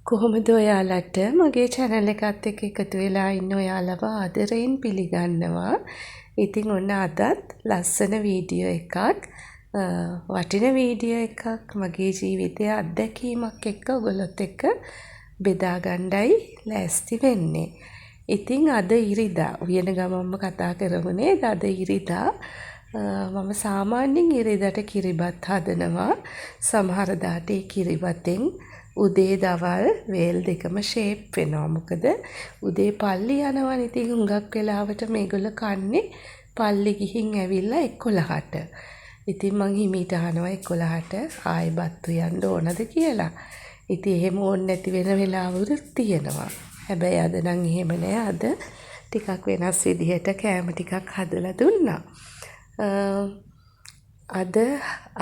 කොහොමද ඔයාලට මගේ channel එකත් එක්ක එකතු වෙලා ඉන්න ඔයාලව ආදරයෙන් පිළිගන්නවා. ඉතින් ඔන්න අදත් ලස්සන වීඩියෝ එකක් වටින වීඩියෝ එකක් මගේ ජීවිතයේ අත්දැකීමක් එක්ක ඔයගොල්ලොත් එක්ක බෙදා ගන්නයි ලෑස්ති වෙන්නේ. ඉතින් අද ඉරිදා උයන ගමම්ම කතා කරමුනේ. අද ඉරිදා මම සාමාන්‍යයෙන් ඉරිදාට කිරිබත් හදනවා. සමහර දාට ඒ කිරිබතෙන් උදේ දවල් වේල් දෙකම ෂේප් වෙනවා. මොකද උදේ පල්ලි යනවා. ඉතින් හුඟක් වෙලාවට මේගොල්ලෝ කන්නේ පල්ලි ගිහින් ඇවිල්ලා 11ට. ඉතින් මං හිමීට අහනවා 11ට ආයෙ බත් උයන්න ඕනද කියලා. ඉතින් එහෙම ඕනේ නැති වෙන වෙලාවලුත් තියෙනවා. හැබැයි අද නම් එහෙම නෑ. අද ටිකක් වෙනස් විදිහට කෑම ටිකක් හදලා දුන්නා.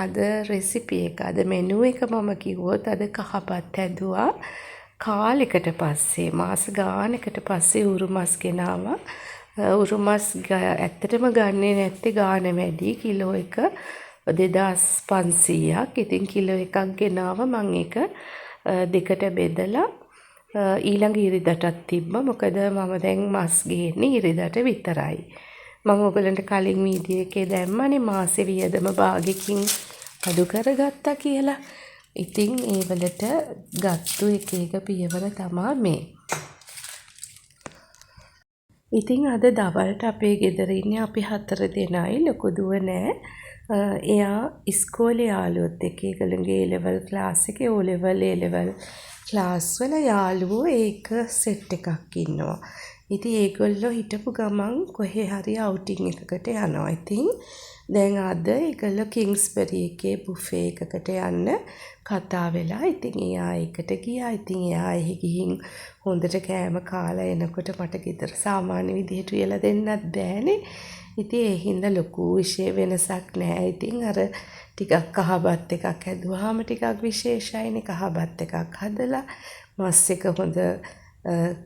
අද රෙසිපි එක අද මෙනු එක මම කිව්වොත් අද කහපත් හැදුවා. කාලෙකට පස්සේ මාස ගානකට පස්සේ උරුමස් ගෙනාවා. උරුමස් ඇත්තටම ගන්නේ නැත්තේ ගාන වැඩි. කිලෝ එක 2500ක්. ඉතින් කිලෝ එකක් ගෙනාව මම ඒක දෙකට බෙදලා ඊළඟ ඉරිදටත් තිබ්බා. මොකද මම දැන් මස් ගේන්නේ ඉරිදට විතරයි. මම ඔයගලන්ට කලින් වීඩියෝ එකේ දැම්මනේ මාසේ වියදම භාගයකින් අඩු කරගත්තා කියලා. ඉතින් ඒ වලට ගත්තු එක පියවර තමයි මේ. ඉතින් අද දවල්ට අපේ ගෙදර ඉන්නේ අපි 4 දෙනයි. ලොකු දුව නෑ. එයා ඉස්කෝලේ යාළුවොත් එක්ක ඒගොල්ලන්ගේ A level ක්ලාස් එකේ O level A level class වල යාළුවෝ ඒක සෙට් එකක් ඉන්නවා. ඉතින් ඒගොල්ලෝ හිටපු ගමන් කොහේ හරි අවුටින් එකකට යනවා. ඉතින් දැන් අද ඒගොල්ලෝ කිංස්බරි එකේ බුෆේ එකකට යන්න කතා වෙලා. ඉතින් එයා ඒකට ගියා. ඉතින් එයා එහි ගිහින් හොඳට කෑම කාලා එනකොට මට ගෙදර සාමාන්‍ය විදිහට උයලා දෙන්නත් බෑනේ. ඉතින් ඒ හින්දා ලොකු විශේෂ වෙනසක් නැහැ. ඉතින් අර ටිකක් කහබත් එකක් හැදුවාම ටිකක් විශේෂයිනේ. කහබත් එකක් හදලා මස් එක හොඳ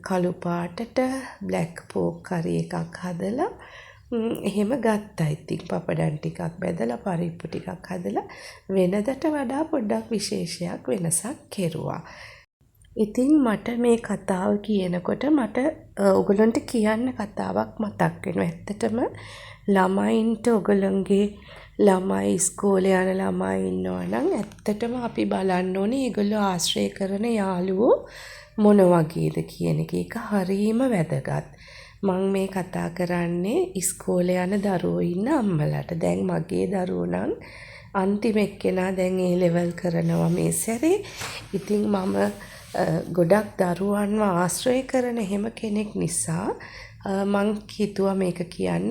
කළු පාටට බ්ලැක් පෝක් කරි එකක් හදලා එහෙම ගත්තා. ඉතින් පපඩම් ටිකක් බෙදලා පරිප්පු ටිකක් හදලා වෙනදට වඩා පොඩ්ඩක් විශේෂයක් වෙනසක් කෙරුවා. ඉතින් මට මේ කතාව කියනකොට මට ඔයගලන්ට කියන්න කතාවක් මතක් වෙනවා. ඇත්තටම ළමයින්ට ඔයගලන්ගේ ළමයි ඉස්කෝලේ යන ළමයි ඉන්නවා නම් ඇත්තටම අපි බලන්න ඕනේ ඒගොල්ලෝ ආශ්‍රය කරන යාළුවෝ මොන වගේද කියන එක. ඒක හරීම වැදගත්. මම මේ කතා කරන්නේ ඉස්කෝලේ යන දරුවෝ ඉන්න අම්මලාට. දැන් මගේ දරුවෝ නම් අන්තිම එක්කෙනා දැන් A level කරනවා මේ සැරේ. ඉතින් මම ගොඩක් දරුවන්ව ආශ්‍රය කරන එහෙම කෙනෙක් නිසා මං හිතුවා මේක කියන්න.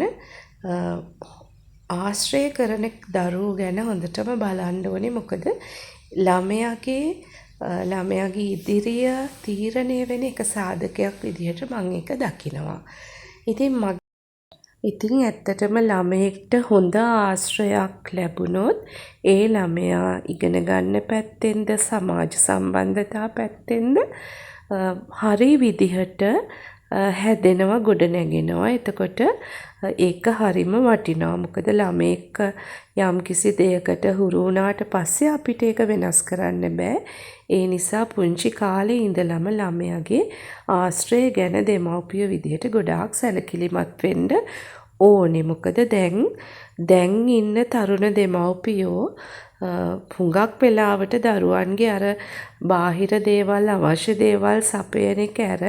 ආශ්‍රය කරන දරුවෝ ගැන හොඳටම බලන්න ඕනේ. මොකද ළමයාගේ ඉදිරිය තීරණය වෙන එක සාධකයක් විදිහට මම ඒක දකිනවා. ඉතින් ඇත්තටම ළමයෙක්ට හොඳ ආශ්‍රයක් ලැබුණොත් ඒ ළමයා ඉගෙන ගන්න පැත්තෙන්ද සමාජ සම්බන්ධතා පැත්තෙන්ද හරි විදිහට හැදෙනවා, ගොඩ නැගෙනවා. එතකොට ඒක හරිම වටිනවා. මොකද ළමෙක් යම්කිසි දෙයකට හුරු වුණාට පස්සේ අපිට ඒක වෙනස් කරන්න බෑ. ඒ නිසා පුංචි කාලේ ඉඳලම ළමයාගේ ආශ්‍රය ගැන දෙමව්පියෝ විදිහට ගොඩාක් සැලකිලිමත් වෙන්න ඕනේ. මොකද දැන් ඉන්න තරුණ දෙමව්පියෝ හුඟක් වෙලාවට දරුවන්ගේ අර බාහිර දේවල් අවශ්‍ය දේවල් සපයන එක ඇර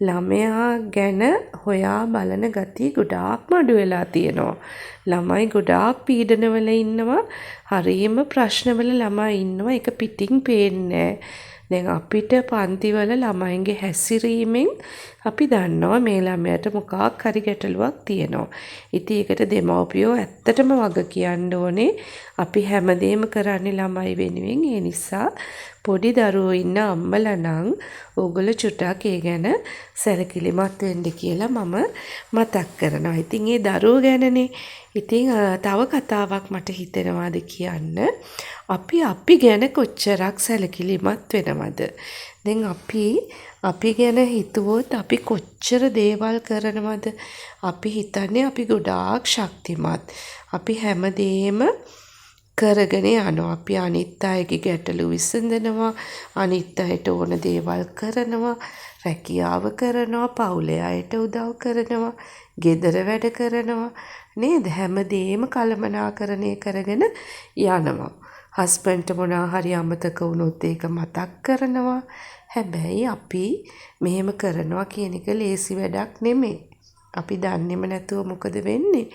ළමයා ගැන හොයා බලන ගතිය ගොඩාක්ම අඩු වෙලා තියෙනවා. ළමයි ගොඩාක් පීඩනවල ඉන්නවා. හරියම ප්‍රශ්නවල ළමයි ඉන්නවා. ඒක පිටින් පේන්නේ දැන් අපිට පන්තිවල ළමයින්ගේ හැසිරීමෙන් අපි දන්නවා මේ ළමයට මොකක් හරි ගැටලුවක් තියෙනවා. ඉතින් ඒකට දෙමව්පියෝ ඇත්තටම වග කියන්න ඕනේ. අපි හැමදේම කරන්නේ ළමයි වෙනුවෙන්. ඒ නිසා පොඩි දරුවෝ ඉන්න අම්මලා නම් ඕගොල්ලෝ චුට්ටක් ඒ ගැන සැලකිලිමත් වෙන්න කියලා මම මතක් කරනවා. ඉතින් ඒ දරුවෝ ගැනනේ. ඉතින් තව කතාවක් මට හිතෙනවාද කියන්න. අපි ගැන කොච්චරක් සැලකිලිමත් වෙනවද? දැන් අපි ගැන හිතුවොත් අපි කොච්චර දේවල් කරනවද? අපි හිතන්නේ අපි ගොඩාක් ශක්තිමත්. අපි හැමදේම කරගෙන යනවා. අපි අනිත් අයගේ ගැටලු විසඳනවා, අනිත් අයට ඕන දේවල් කරනවා, රැකියාව කරනවා, පවුලේ අයට උදව් කරනවා, ගෙදර වැඩ කරනවා නේද? හැමදේම කළමනාකරණය කරගෙන යනවා. හස්බන්ඩ්ට මොනවා හරි අමතක වුණොත් ඒක මතක් කරනවා. හැබැයි අපි මෙහෙම කරනවා කියන එක ලේසි වැඩක් නෙමෙයි. අපි දන්නේම නැතුව මොකද වෙන්නේ?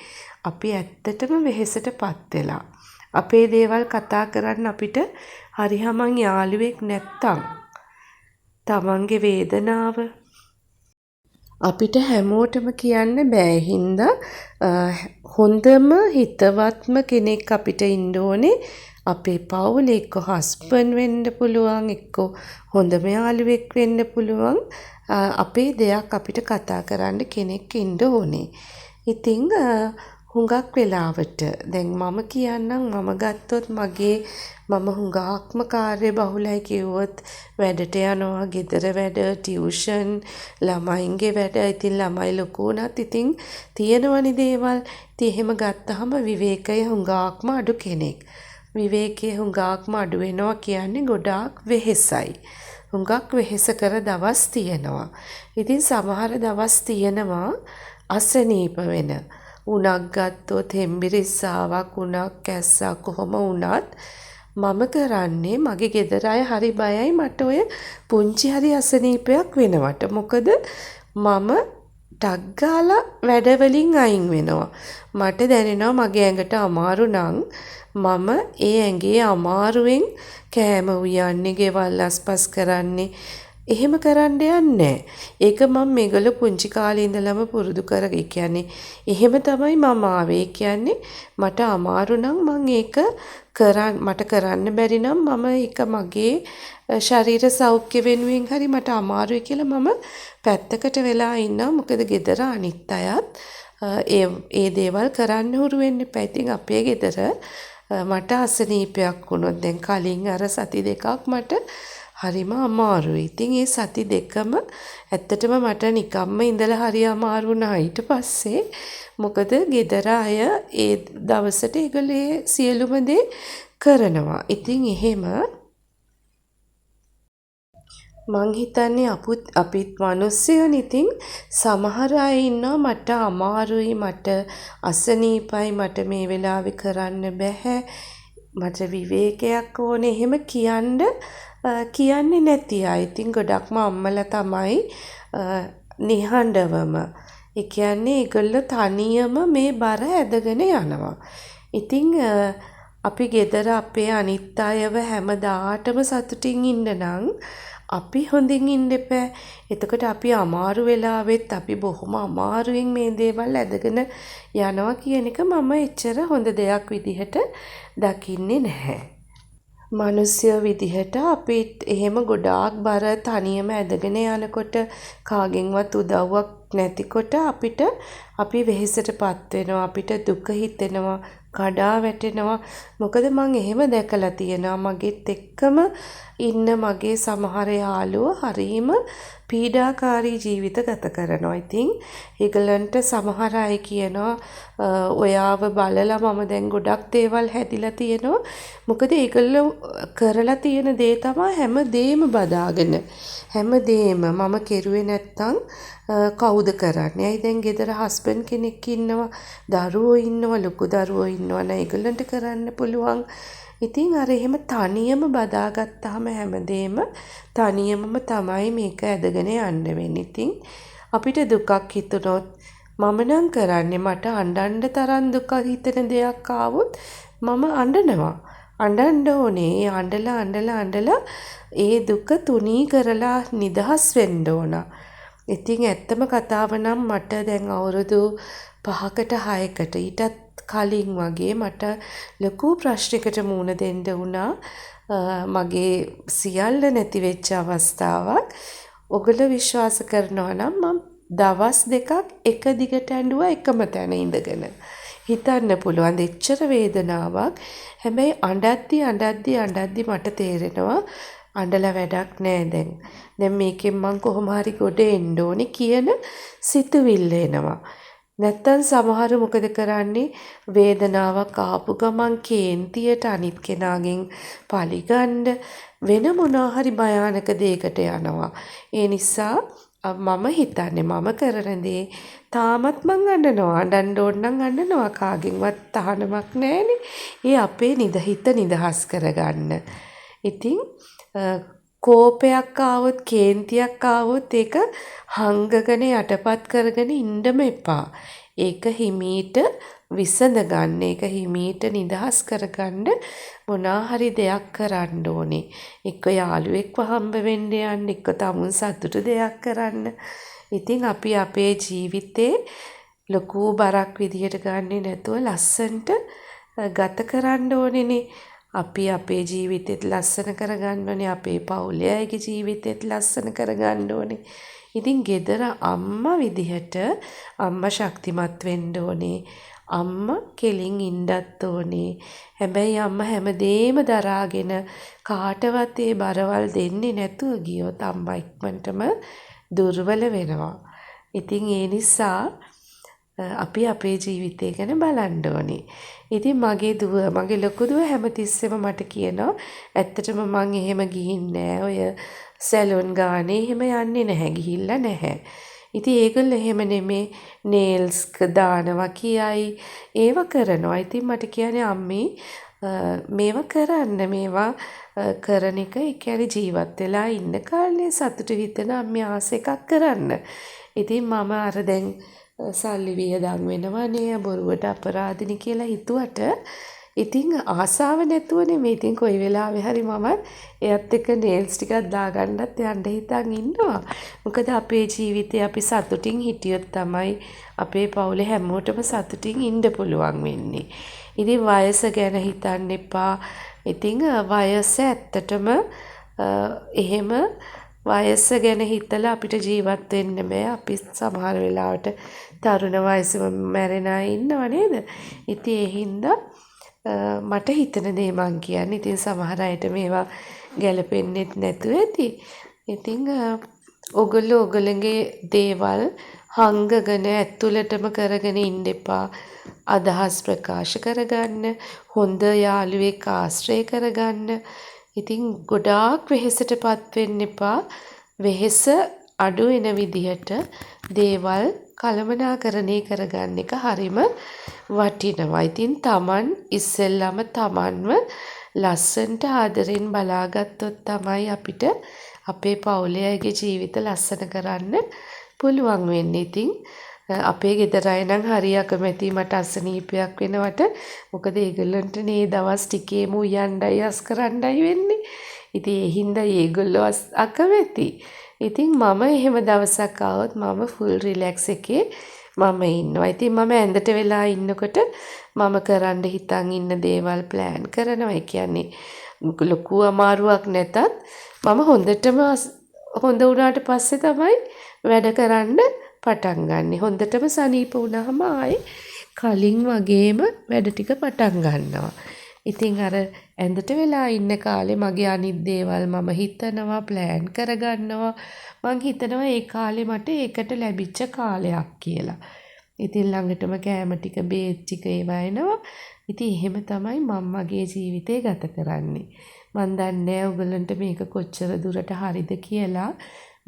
අපි ඇත්තටම වෙහෙසටපත් වෙලා. අපේ දේවල් කතා කරන්න අපිට හරි හමන් යාළුවෙක් නැත්තම් තමන්ගේ වේදනාව අපිට හැමෝටම කියන්න බෑ. හින්දා හොඳම හිතවත්ම කෙනෙක් අපිට ඉන්න ඕනේ අපේ පවුලේ. එක්ක හස්බන්ඩ් වෙන්න පුළුවන්, එක්ක හොඳම යාළුවෙක් වෙන්න පුළුවන්. අපේ දෙයක් අපිට කතා කරන්න කෙනෙක් ඉන්න ඕනේ. ඉතින් හුඟක් වෙලාවට දැන් මම කියන්නම්, මම ගත්තොත් මම හුඟක්ම කාර්ය බහුලයි කිව්වොත් වැඩට යනවා, ගෙදර වැඩ, ටියුෂන්, ළමයින්ගේ වැඩ. ඉතින් ළමයි ලොකු වුණත් ඉතින් තියෙනවනේ දේවල්. ඉතින් එහෙම ගත්තාම විවේකය හුඟක්ම අඩු කෙනෙක්. විවේකයේ හුඟක්ම අඩු වෙනවා කියන්නේ ගොඩාක් වෙහෙසයි. හුඟක් වෙහෙස කර දවස් තියෙනවා. ඉතින් සමහර දවස් තියෙනවා අසනීප වෙන. උණක් ගත්තොත්, හෙම්බිරිස්සාවක්, උණක් කැස්සක් කොහොම වුණත් මම කරන්නේ, මගේ ගෙදර අය හරි බයයි මට ඔය පුංචි හරි අසනීපයක් වෙනවට. මොකද මම ටක් ගාලා වැඩවලින් අයින් වෙනවා. මට දැනෙනවා මගේ ඇඟට අමාරු නම් මම ඒ ඇඟේ අමාරුවෙන් කෑම උයන්නේ, ගෙවල් අස්පස් කරන්නේ. එහෙම කරන්න යන්නේ. ඒක මම මේගොල්ලෝ පුංචි කාලේ ඉඳලම පුරුදු කරගෙන කියන්නේ. එහෙම තමයි මම ආවේ. කියන්නේ මට අමාරු නම් මම ඒක මට කරන්න බැරි නම් මම ඒක මගේ ශරීර සෞඛ්‍ය වෙනුවෙන් හරි මට අමාරුයි කියලා මම පැත්තකට වෙලා ඉන්නවා. මොකද ගෙදර අනිත් අයත් ඒ දේවල් කරන්න හුරු වෙන්න එපා. ඉතින් අපේ ගෙදර මට අසනීපයක් වුණොත් දැන් කලින් අර සති දෙකක් මට හරිම අමාරුයි. ඉතින් ඒ සති දෙකම ඇත්තටම මට නිකම්ම ඉඳලා හරි අමාරු වුණා. ඊට පස්සේ මොකද ගෙදර අය ඒ දවසට ඒගොල්ලේ සියලුම දේ කරනවා. ඉතින් එහෙම මං හිතන්නේ අපිත් මිනිස්සුයෝනේ. ඉතින් සමහර අය ඉන්නවා මට අමාරුයි, මට අසනීපයි, මට මේ වෙලාවේ කරන්න බැහැ, මට විවේකයක් ඕනේ. එහෙම කියන්නේ නැති අය. ඉතින් ගොඩක්ම අම්මලා තමයි නිහඬවම. ඒ කියන්නේ ඒගොල්ලෝ තනියම මේ බර ඇදගෙන යනවා. ඉතින් අපි ගෙදර අපේ අනිත් අයව හැමදාටම සතුටින් ඉන්න නම් අපි හොඳින් ඉන්න එපා. එතකොට අපි අමාරු වෙලාවෙත් අපි බොහොම අමාරුවෙන් මේ දේවල් ඇදගෙන යනවා කියන එක මම එච්චර හොඳ දෙයක් විදිහට දකින්නේ නැහැ. මිනිස්සු විදිහට අපිත් එහෙම ගොඩාක් බර තනියම ඇදගෙන යනකොට කාගෙන්වත් උදව්වක් නැතිකොට අපි වෙහෙසටපත් වෙනවා. අපිට දුක හිතෙනවා, කඩා වැටෙනවා. මොකද මං එහෙම දැකලා තියෙනවා. මගෙත් එක්කම ඉන්න මගේ සමහර යාළුවෝ හරීම පීඩාකාරී ජීවිත ගත කරනවා. ඉතින් ඒගලන්ට සමහර අය කියනවා ඔයාව බලලා මම දැන් ගොඩක් දේවල් හැදිලා තියෙනවා. මොකද ඒගොල්ලෝ කරලා තියෙන දේ තමයි හැමදේම බදාගෙන, හැමදේම මම කෙරුවේ නැත්තම් කවුද කරන්නේ? ඇයි දැන් ගෙදර හස්බන්ඩ් කෙනෙක් ඉන්නවා, දරුවෝ ඉන්නවා, ලොකු දරුවෝ ඉන්නවා නේ ඒගොල්ලන්ට කරන්න පුළුවන්. ඉතින් අර එහෙම තනියම බදාගත්තාම හැමදේම තනියමම තමයි මේක ඇදගෙන යන්න වෙන්නේ. ඉතින් අපිට දුකක් හිතුනොත් මම නම් කරන්නේ මට අඬන්න තරම් දුක හිතෙන දෙයක් ආවොත් මම අඬනවා. අඬන්න ඕනේ. අඬලා ඒ දුක තුනී කරලා නිදහස් වෙන්න ඕන. ඉතින් ඇත්තම කතාව නම් මට දැන් අවුරුදු 5කට 6කට ඊටත් කලින් වගේ මට ලොකු ප්‍රශ්නයකට මුහුණ දෙන්න වුණා. මගේ සියල්ල නැති වෙච්ච අවස්ථාවක්. ඔගොල්ලෝ විශ්වාස කරනවා නම් මම දවස් දෙකක් එක දිගට ඇඬුවා එකම තැන ඉඳගෙන. හිතන්න පුළුවන් දෙච්චර වේදනාවක්. හැබැයි අඬද්දි මට තේරෙනවා අඬලා වැඩක් නෑ දැන්. දැන් මේකෙන් මං කොහොම හරි ගොඩ එන්න ඕනේ කියන සිතුවිල්ල එනවා. නැත්තම් සමහරු මොකද කරන්නේ වේදනාවක් ආපු ගමන් කේන්තියට අනිත් කෙනාගෙන් පලිගන්න වෙන මොනවා හරි භයානක දෙයකට යනවා. ඒ නිසා මම හිතන්නේ මම කරන දේ තාමත් මං අඬනවා. අඬන්න ඕන නම් අඬනවා. කාගෙන්වත් තහනමක් නැහැනේ. ඒ අපේ හිත නිදහස් කරගන්න. ඉතින් කෝපයක් ආවොත් කේන්තියක් ආවොත් ඒක හංගගෙන යටපත් කරගෙන ඉන්නම එපා. ඒක හිමීට විසඳ ගන්න. ඒක හිමීට නිදහස් කරගන්න මොනවා හරි දෙයක් කරන්න ඕනේ. එක්ක යාළුවෙක්ව හම්බ වෙන්න යන්න, එක්ක තමුන් සතුටු දෙයක් කරන්න. ඉතින් අපි අපේ ජීවිතේ ලොකු බරක් විදියට ගන්නේ නැතුව ලස්සන්ට ගත කරන්න ඕනේනේ. අපි අපේ ජීවිතෙත් ලස්සන කරගන්න ඕනේ. අපේ පවුලේ අයගේ ජීවිතෙත් ලස්සන කරගන්න ඕනේ. ඉතින් ගෙදර අම්මා විදිහට අම්මා ශක්තිමත් වෙන්න ඕනේ. අම්මා කෙලින් ඉන්නත් ඕනේ. හැබැයි අම්මා හැමදේම දරාගෙන කාටවත් ඒ බරවල් දෙන්නේ නැතුව ගියොත් අම්මා ඉක්මනටම දුර්වල වෙනවා. ඉතින් ඒ නිසා අපි අපේ ජීවිතය ගැන බලන්න ඕනේ. ඉතින් මගේ ලොකු දුව හැමතිස්සෙම මට කියනවා ඇත්තටම මං එහෙම ගිහින් නෑ. ඔය සැලොන් ගානේ එහෙම යන්නේ නැහැ. ගිහිල්ලා නැහැ. ඉතින් ඒගොල්ලෝ එහෙම නෙමේ නේල්ස් දානවා කියයි ඒව කරනවා. ඉතින් මට කියන්නේ අම්මේ මේවා කරන්න මේවා කරන එක ඒ කියන්නේ ජීවත් වෙලා ඉන්න කාලේ සතුටු හිතන අම්මේ ආස එකක් කරන්න. ඉතින් මම අර දැන් සල්ලි වියදම් වෙනවනේ බොරුවට අපරාධිනි කියලා හිතුවට ඉතින් ආසාව නැතුව නෙමෙයි. ඉතින් කොයි වෙලාවෙ හරි මම එයත් එක්ක නේල්ස් ටිකක් දාගන්නත් යන්න හිතන් ඉන්නවා. මොකද අපේ ජීවිතේ අපි සතුටින් හිටියොත් තමයි අපේ පවුලේ හැමෝටම සතුටින් ඉන්න පුළුවන් වෙන්නේ. ඉතින් වයස ගැන හිතන්න එපා. ඉතින් වයස ඇත්තටම එහෙම වයස ගැන හිතලා අපිට ජීවත් වෙන්න බෑ. අපි සමහර වෙලාවට තරුණ වයසෙම මැරෙන අය ඉන්නව නේද? ඉතින් ඒ හින්දා මට හිතන දේ මං කියන්නේ. ඉතින් සමහර අයට මේවා ගැලපෙන්නෙත් නැතුව ඇති. ඉතින් ඔගොල්ලෝ ඔගොල්ලන්ගේ දේවල් හංගගෙන ඇතුළටම කරගෙන ඉන්න එපා. අදහස් ප්‍රකාශ කරගන්න, හොඳ යාළුවෙක් ආශ්‍රය කරගන්න. ඉතින් ගොඩාක් වෙහෙසටපත් වෙන්න එපා. වෙහෙස අඩු වෙන විදිහට දේවල් කළමනාකරණය කරගන්න එක හරිම වටිනවා. ඉතින් Taman ඉස්සෙල්ලාම Tamanව ලස්සනට ආදරෙන් බලාගත්තොත් තමයි අපිට අපේ පවුලේ අයගේ ජීවිත ලස්සන කරන්න පුළුවන් වෙන්නේ. ඉතින් අපේ ගෙදර අය නම් හරි අකමැති මට අසනීපයක් වෙනවට. මොකද ඒගොල්ලන්ට මේ දවස් ටිකේම උයන්ඩයි අස් කරන්නයි වෙන්නේ. ඉතින් ඒ හින්දා ඒගොල්ලෝ අකමැති. ඉතින් මම එහෙම දවසක් ආවොත් මම ෆුල් රිලැක්ස් එකේ මම ඉන්නවා. ඉතින් මම ඇඳට වෙලා ඉන්නකොට මම කරන්න හිතන් ඉන්න දේවල් ප්ලෑන් කරනවා. ඒ කියන්නේ ලොකු අමාරුවක් නැතත් මම හොඳටම හොඳ වුණාට පස්සේ තමයි වැඩ කරන්න පටන් ගන්නෙ. හොඳටම සනීප වුණාම ආයේ කලින් වගේම වැඩ ටික පටන් ගන්නවා. ඉතින් අර ඇඳට වෙලා ඉන්න කාලේ මගේ අනිත් දේවල් මම හිතනවා ප්ලෑන් කරගන්නවා. මං හිතනවා ඒ කාලේ මට ඒකට ලැබිච්ච කාලයක් කියලා. ඉතින් ළඟටම කෑම ටික බේත් ටික ඒවා එනවා. ඉතින් එහෙම තමයි මම මගේ ජීවිතේ ගත කරන්නේ. මන් දන්නේ ඔයගලන්ට මේක කොච්චර දුරට හරිද කියලා.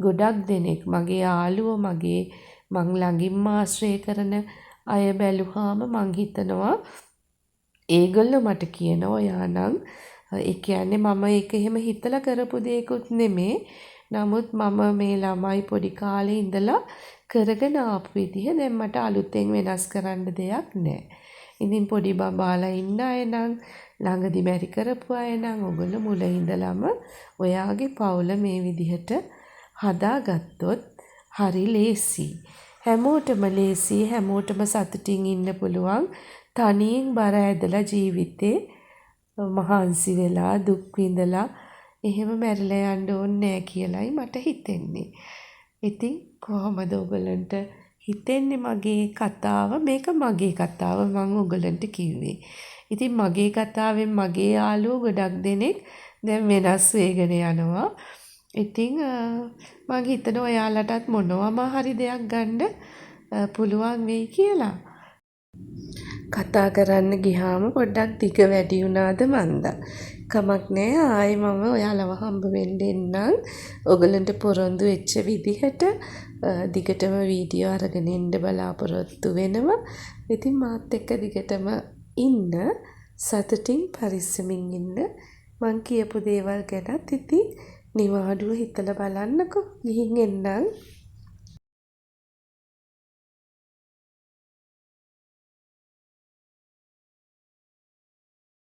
ගොඩක් දෙනෙක් මගේ යාළුවෝ මං ළඟින්ම ආශ්‍රය කරන අය බැලුවාම මං හිතනවා ඒගොල්ලෝ මට කියනවා ඔයා නම් ඒ කියන්නේ මම ඒක එහෙම හිතලා කරපු දෙයක්වත් නෙමේ. නමුත් මම මේ ළමයි පොඩි කාලේ ඉඳලා කරගෙන ආපු විදිහ දැන් මට අලුතෙන් වෙනස් කරන්න දෙයක් නැහැ. ඉතින් පොඩි බබාලා ඉන්න අය නම් ළඟදි මැරි කරපු අය නම් ඔයගොල්ලෝ මුල ඉඳලම ඔයාගේ පවුල මේ විදිහට හදාගත්තොත් හරි ලේසි. හැමෝටම ලේසි. හැමෝටම සතුටින් ඉන්න පුළුවන්. තනියෙන් බර ඇදලා ජීවිතේ මහන්සි වෙලා දුක් විඳලා එහෙම මැරිලා යන්න ඕනේ නැහැ කියලායි මට හිතෙන්නේ. ඉතින් කොහොමද ඔයගලන්ට හිතෙන්නේ මගේ කතාව? මේක මගේ කතාව මම ඔයගලන්ට කිව්වේ. ඉතින් මගේ කතාවෙන් මගේ යාළුවෝ ගොඩක් දෙනෙක් දැන් වෙනස් වෙගෙන යනවා. ඉතින් මම හිතනවා ඔයාලටත් මොනවාම හරි දෙයක් ගන්න පුළුවන් වෙයි කියලා. කතා කරන්න ගියාම පොඩ්ඩක් දිග වැඩි වුණාද මන්දා. කමක් නෑ ආයේ මම ඔයාලව හම්බ වෙන්න එන්නම්. ඔයගලන්ට පොරොන්දු වෙච්ච විදිහට දිගටම වීඩියෝ අරගෙන එන්න බලාපොරොත්තු වෙනවා. ඉතින් මාත් එක්ක දිගටම ඉන්න. සතුටින් පරිස්සමින් ඉන්න. මං කියපු දේවල් ගැනත් ඉතින් නිවාඩුව හිතලා බලන්නකෝ. ගිහින් එන්නම්.